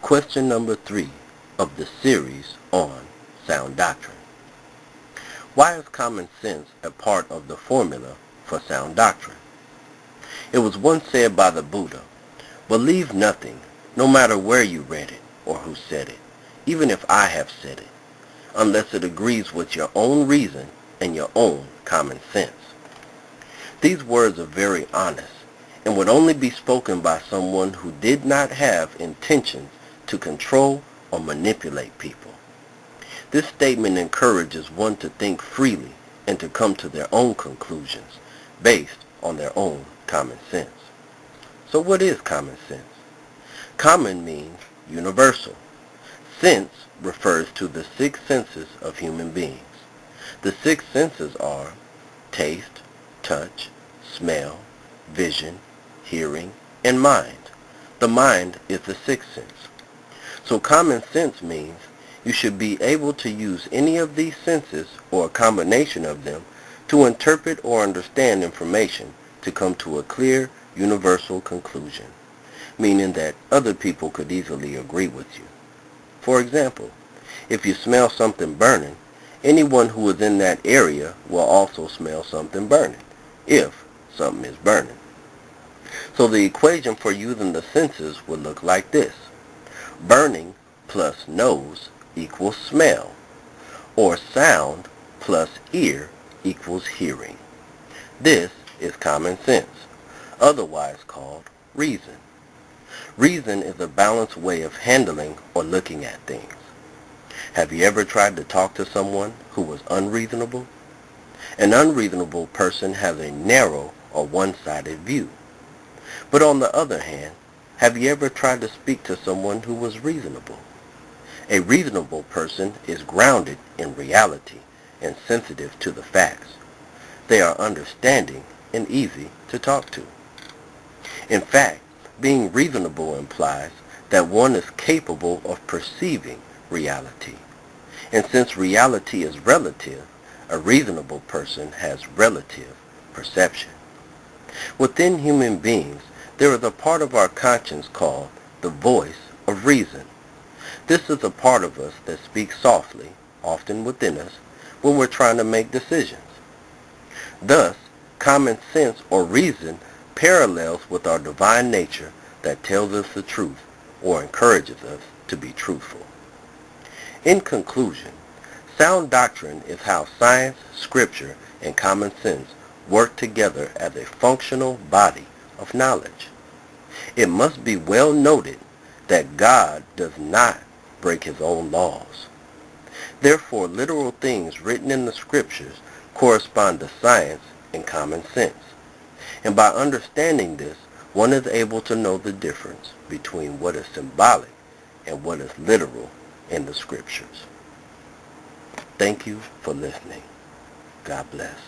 Question number 3 of the series on sound doctrine. Why is common sense a part of the formula for sound doctrine? It was once said by the Buddha, "Believe nothing, no matter where you read it or who said it, even if I have said it, unless it agrees with your own reason and your own common sense." These words are very honest and would only be spoken by someone who did not have intentions to control or manipulate people. This statement encourages one to think freely and to come to their own conclusions based on their own common sense. So what is common sense? Common means universal. Sense refers to the 6 senses of human beings. The 6 senses are taste, touch, smell, vision, hearing, and mind. The mind is the 6th sense. So common sense means you should be able to use any of these senses or a combination of them to interpret or understand information to come to a clear, universal conclusion, meaning that other people could easily agree with you. For example, if you smell something burning, anyone who is in that area will also smell something burning, if something is burning. So the equation for using the senses would look like this. Burning plus nose equals smell, or sound plus ear equals hearing. This is common sense, otherwise called reason. Reason is a balanced way of handling or looking at things. Have you ever tried to talk to someone who was unreasonable? An unreasonable person has a narrow or one-sided view. But on the other hand, have you ever tried to speak to someone who was reasonable? A reasonable person is grounded in reality and sensitive to the facts. They are understanding and easy to talk to. In fact, being reasonable implies that one is capable of perceiving reality. And since reality is relative, a reasonable person has relative perception. Within human beings, there is a part of our conscience called the voice of reason. This is a part of us that speaks softly, often within us, when we're trying to make decisions. Thus, common sense or reason parallels with our divine nature that tells us the truth or encourages us to be truthful. In conclusion, sound doctrine is how science, scripture, and common sense work together as a functional body of knowledge. It must be well noted that God does not break his own laws. Therefore, literal things written in the scriptures correspond to science and common sense. And by understanding this, one is able to know the difference between what is symbolic and what is literal in the scriptures. Thank you for listening. God bless.